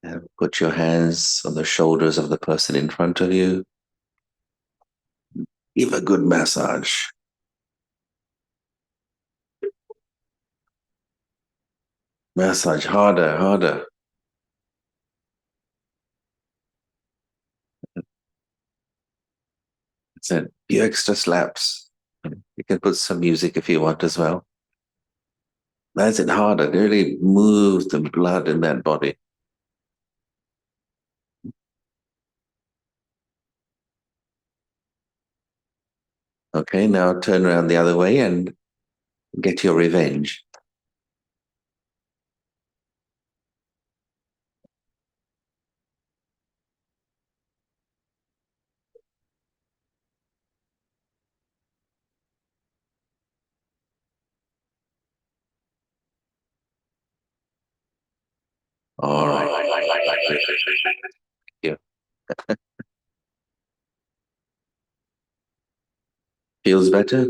And put your hands on the shoulders of the person in front of you. Give a good massage. Massage harder, harder. That's it. Few extra slaps. You can put some music if you want as well. That's it harder. Really move the blood in that body. Okay, now turn around the other way and get your revenge. All right. Yeah. Feels better?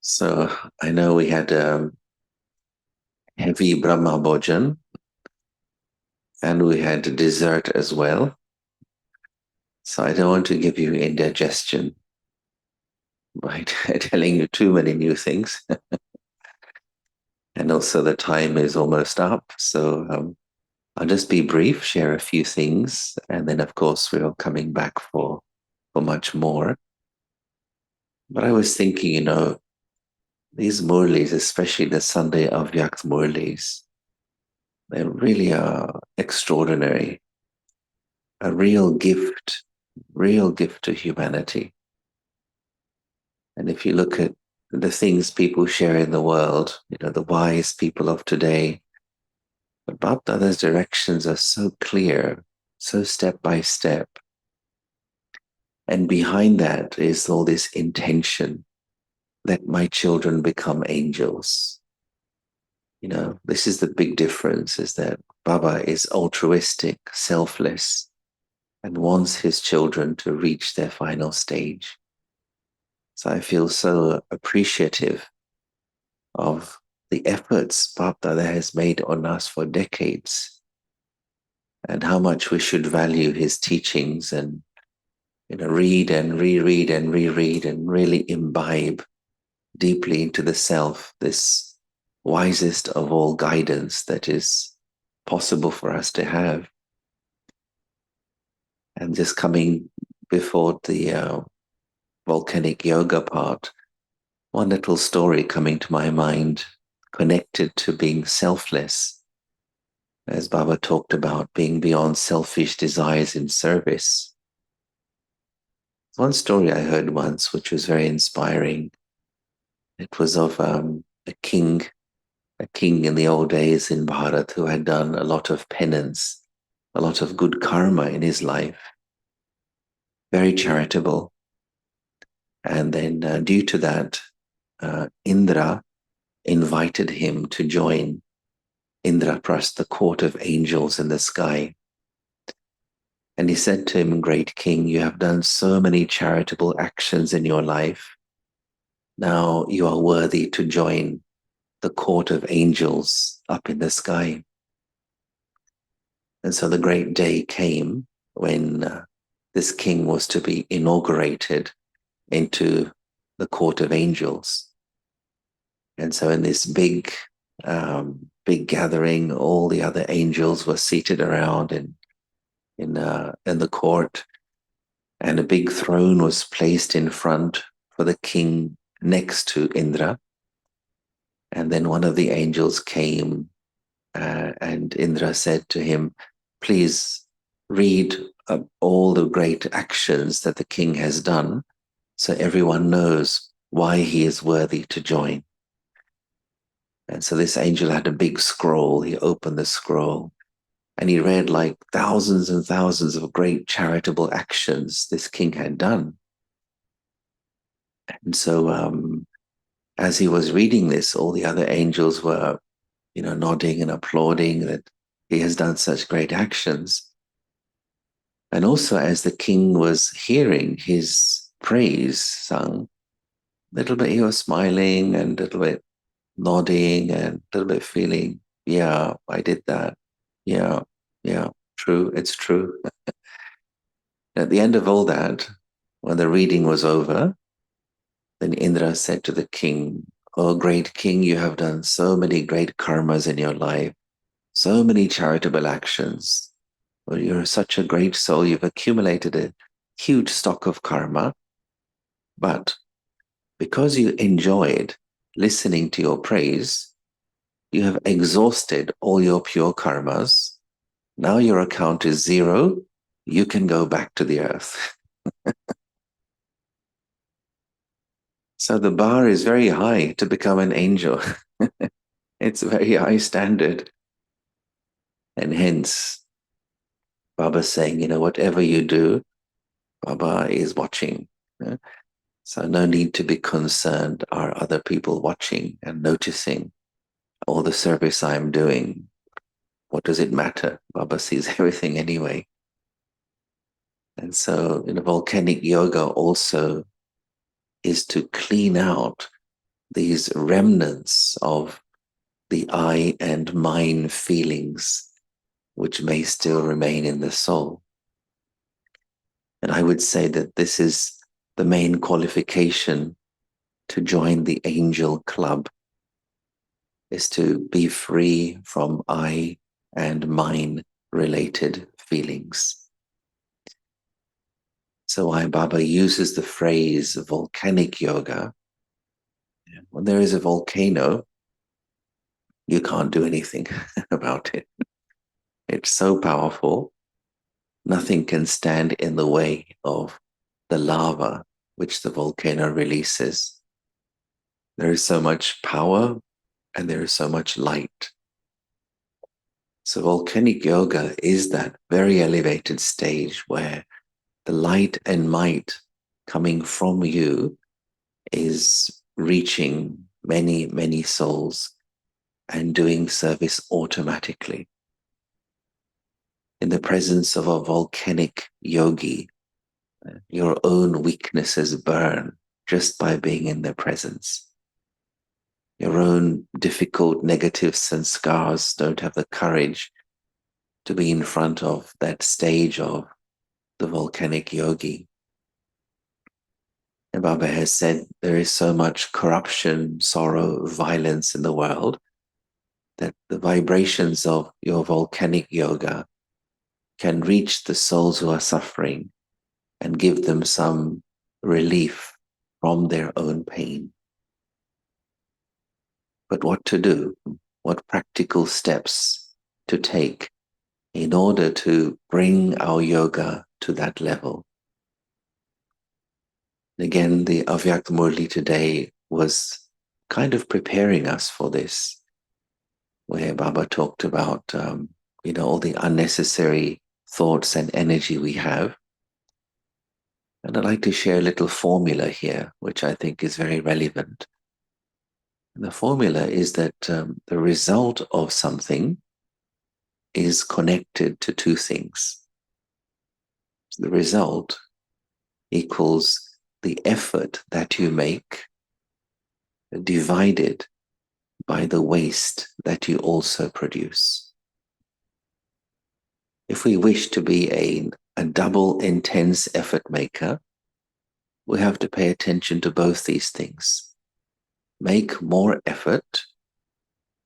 So I know we had heavy Brahma Bhojan and we had dessert as well. So I don't want to give you indigestion by telling you too many new things. And also the time is almost up. So I'll just be brief, share a few things, and then of course we're coming back for much more. But I was thinking, these Murlis, especially the Sunday Avyakt Murlis, they really are extraordinary, a real gift to humanity. And if you look at the things people share in the world, the wise people of today, but Bab Dada's directions are so clear, so step by step. And behind that is all this intention that my children become angels. This is the big difference is that Baba is altruistic, selfless, and wants his children to reach their final stage. So I feel so appreciative of the efforts Bab Dada has made on us for decades and how much we should value his teachings and read and reread and reread and really imbibe deeply into the self this wisest of all guidance that is possible for us to have. And just coming before the volcanic yoga part, one little story coming to my mind connected to being selfless, as Baba talked about being beyond selfish desires in service. One story I heard once, which was very inspiring. It was of a king in the old days in Bharat who had done a lot of penance, a lot of good karma in his life, very charitable. And then, due to that, Indra invited him to join Indraprasth, the court of angels in the sky. And he said to him, Great king, you have done so many charitable actions in your life. Now you are worthy to join the court of angels up in the sky. And so the great day came when this king was to be inaugurated into the court of angels. And so in this big gathering, all the other angels were seated around in the court, and a big throne was placed in front for the king next to Indra. And then one of the angels came, and Indra said to him, "Please read all the great actions that the king has done, so everyone knows why he is worthy to join." And so this angel had a big scroll. He opened the scroll and he read like thousands and thousands of great charitable actions this king had done. And so as he was reading this, all the other angels were, nodding and applauding that he has done such great actions. And also as the king was hearing his praise sung, little bit he was smiling and a little bit nodding and a little bit feeling, yeah, I did that. Yeah, yeah, true, it's true. At the end of all that, when the reading was over, then Indra said to the king, "Oh, great king, you have done so many great karmas in your life, so many charitable actions. Well, you're such a great soul. You've accumulated a huge stock of karma, but because you enjoyed listening to your praise, you have exhausted all your pure karmas. Now your account is zero. You can go back to the earth." So the bar is very high to become an angel. It's a very high standard. And hence, Baba's saying, whatever you do, Baba is watching. Yeah? So no need to be concerned. Are other people watching and noticing all the service I'm doing? What does it matter? Baba sees everything anyway. And so, volcanic yoga also is to clean out these remnants of the I and mine feelings which may still remain in the soul. And I would say that this is the main qualification to join the angel club, is to be free from I and mine related feelings. So why Baba uses the phrase volcanic yoga. When there is a volcano, you can't do anything about it. It's so powerful. Nothing can stand in the way of the lava which the volcano releases. There is so much power and there is so much light. So volcanic yoga is that very elevated stage where the light and might coming from you is reaching many, many souls and doing service automatically. In the presence of a volcanic yogi, your own weaknesses burn just by being in their presence. Your own difficult negative sanskars don't have the courage to be in front of that stage of the volcanic yogi. And Baba has said there is so much corruption, sorrow, violence in the world that the vibrations of your volcanic yoga can reach the souls who are suffering and give them some relief from their own pain. But what to do? What practical steps to take in order to bring our yoga to that level? Again, the Avyak Murli today was kind of preparing us for this, where Baba talked about, all the unnecessary thoughts and energy we have. And I'd like to share a little formula here, which I think is very relevant. And the formula is that the result of something is connected to two things. The result equals the effort that you make divided by the waste that you also produce. If we wish to be a double intense effort maker, we have to pay attention to both these things. Make more effort,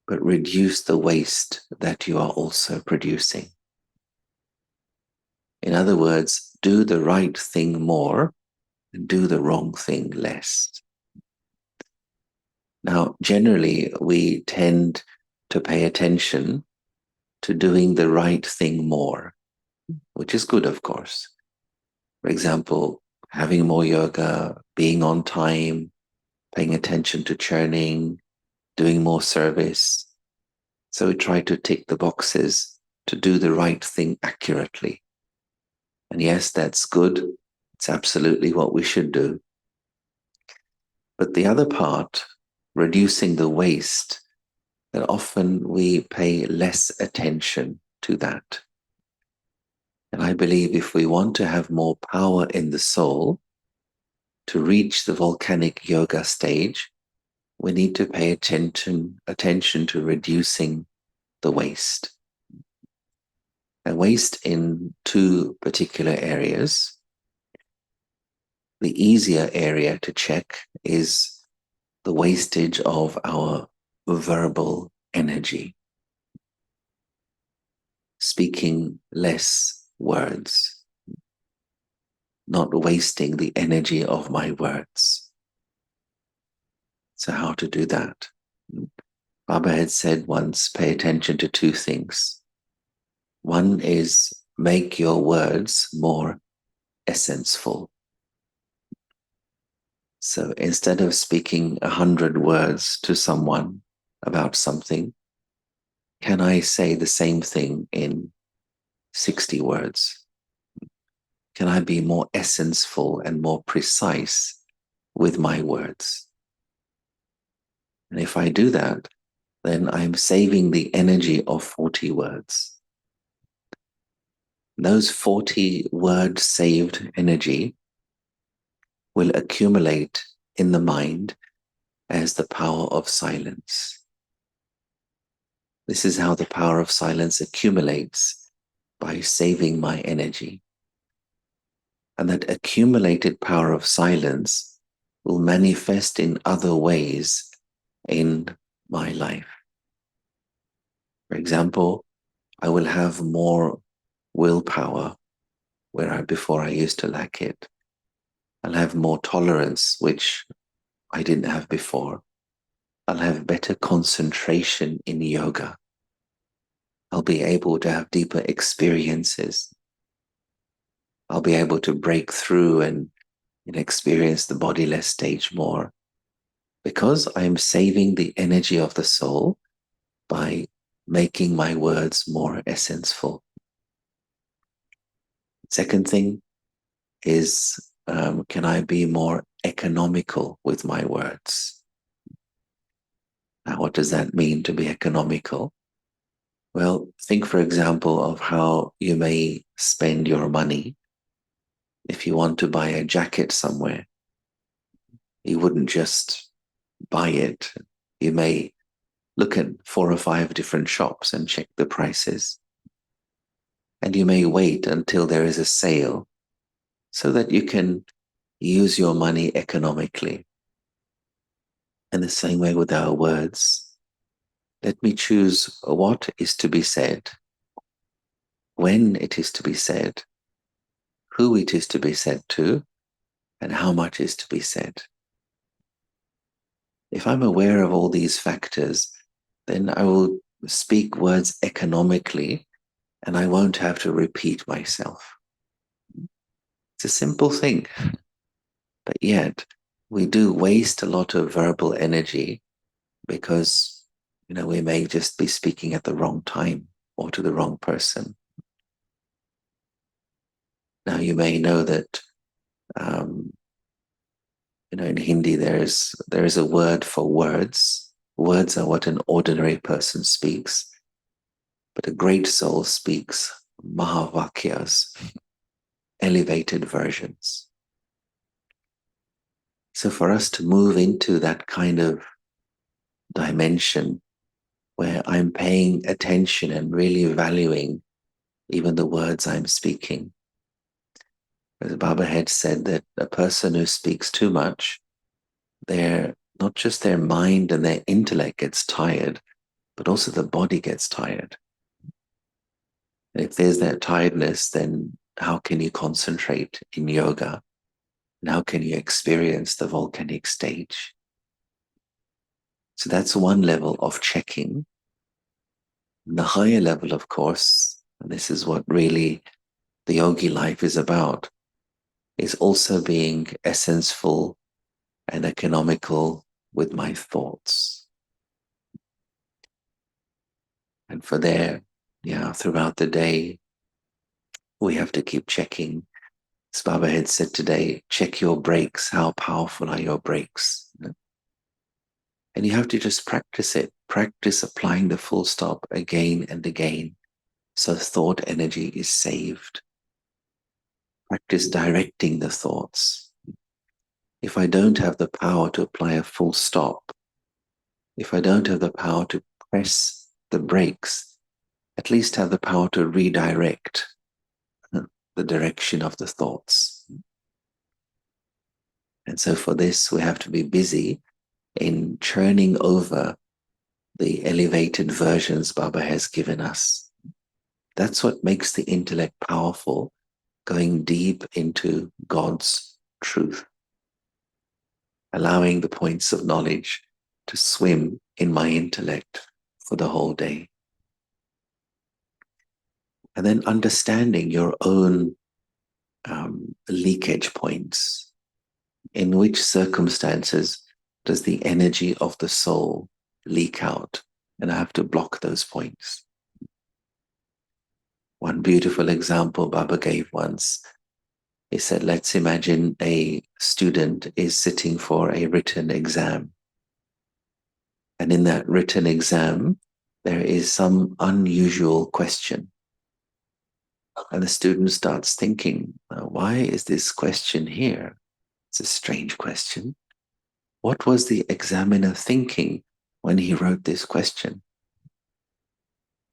but reduce the waste that you are also producing. In other words, do the right thing more and do the wrong thing less. Now, generally, we tend to pay attention to doing the right thing more, which is good, of course. For example, having more yoga, being on time, paying attention to churning, doing more service. So we try to tick the boxes to do the right thing accurately. And yes, that's good. It's absolutely what we should do. But the other part, reducing the waste, that often we pay less attention to that. And I believe if we want to have more power in the soul, to reach the volcanic yoga stage, we need to pay attention to reducing the waste. And waste in two particular areas. The easier area to check is the wastage of our verbal energy, speaking less words, not wasting the energy of my words. So, how to do that? Baba had said once, pay attention to two things. One is make your words more essential. So instead of speaking 100 words to someone about something, can I say the same thing in 60 words? Can I be more essential and more precise with my words? And if I do that, then I'm saving the energy of 40 words. Those 40 word saved energy will accumulate in the mind as the power of silence. This is how the power of silence accumulates, by saving my energy. And that accumulated power of silence will manifest in other ways in my life. For example, I will have more willpower where before I used to lack it. I'll have more tolerance, which I didn't have before. I'll have better concentration in yoga. I'll be able to have deeper experiences. I'll be able to break through and experience the bodiless stage more, because I'm saving the energy of the soul by making my words more essential. Second thing is, can I be more economical with my words? Now, what does that mean to be economical? Well, think, for example, of how you may spend your money. If you want to buy a jacket somewhere, you wouldn't just buy it. You may look at 4 or 5 different shops and check the prices. And you may wait until there is a sale so that you can use your money economically. In the same way with our words, let me choose what is to be said, when it is to be said, who it is to be said to, and how much is to be said. If I'm aware of all these factors, then I will speak words economically and I won't have to repeat myself. It's a simple thing, but yet we do waste a lot of verbal energy because we may just be speaking at the wrong time or to the wrong person. Now you may know that in Hindi there is a word for words. Words are what an ordinary person speaks, but a great soul speaks mahavakyas, elevated versions. So for us to move into that kind of dimension where I'm paying attention and really valuing even the words I'm speaking. As Baba had said, that a person who speaks too much, not just their mind and their intellect gets tired, but also the body gets tired. And if there's that tiredness, then how can you concentrate in yoga? And how can you experience the volcanic stage? So that's one level of checking. And the higher level, of course, and this is what really the yogi life is about, is also being essential and economical with my thoughts. And throughout the day, we have to keep checking. As Baba had said today, check your brakes. How powerful are your brakes? And you have to just practice it. Practice applying the full stop again and again, so thought energy is saved. Practice directing the thoughts. If I don't have the power to apply a full stop, If I don't have the power to press the brakes, at least have the power to redirect the direction of the thoughts. And so for this, we have to be busy in churning over the elevated versions Baba has given us. That's what makes the intellect powerful, going deep into God's truth, allowing the points of knowledge to swim in my intellect for the whole day. And then understanding your own leakage points. In which circumstances does the energy of the soul leak out? And I have to block those points. One beautiful example Baba gave once, he said, let's imagine a student is sitting for a written exam. And in that written exam, there is some unusual question. And the student starts thinking, why is this question here? It's a strange question. What was the examiner thinking when he wrote this question?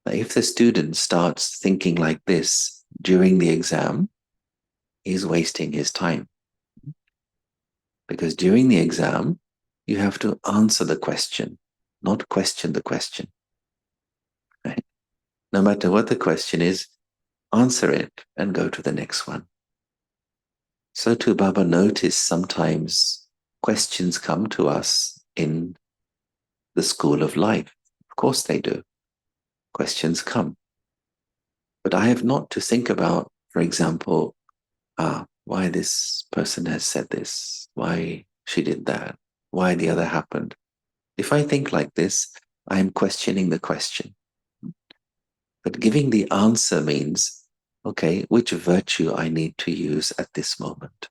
Now, if the student starts thinking like this during the exam, he's wasting his time. Because during the exam, you have to answer the question, not question the question. Right? No matter what the question is, answer it and go to the next one. So too, Baba noticed sometimes questions come to us in the school of life. Of course they do. Questions come. But I have not to think about, for example, why this person has said this, why she did that, why the other happened. If I think like this, I am questioning the question. But giving the answer means, okay, which virtue I need to use at this moment?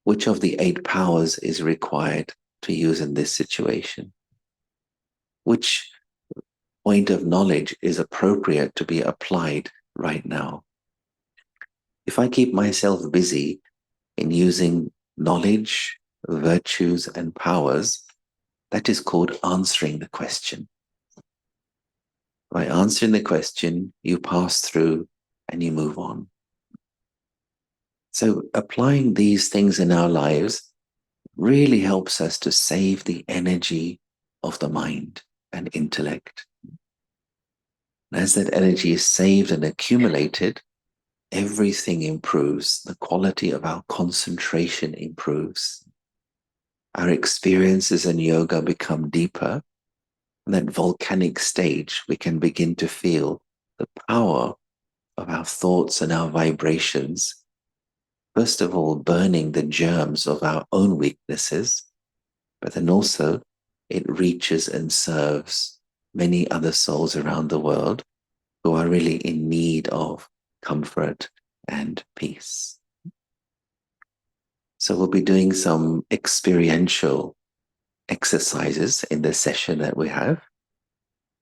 Which of the 8 powers is required to use in this situation? Which point of knowledge is appropriate to be applied right now? If I keep myself busy in using knowledge, virtues, and powers, that is called answering the question. By answering the question, you pass through and you move on. So applying these things in our lives really helps us to save the energy of the mind and intellect. And as that energy is saved and accumulated, everything improves. The quality of our concentration improves. Our experiences in yoga become deeper. And that volcanic stage, we can begin to feel the power of our thoughts and our vibrations. First of all, burning the germs of our own weaknesses, but then also it reaches and serves many other souls around the world who are really in need of comfort and peace. So we'll be doing some experiential exercises in the session that we have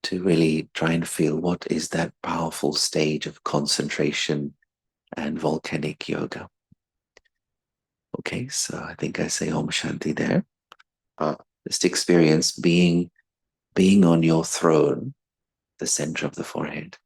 to really try and feel what is that powerful stage of concentration and volcanic yoga. Okay, so I think I say Om Shanti there. Just experience being on your throne, the center of the forehead.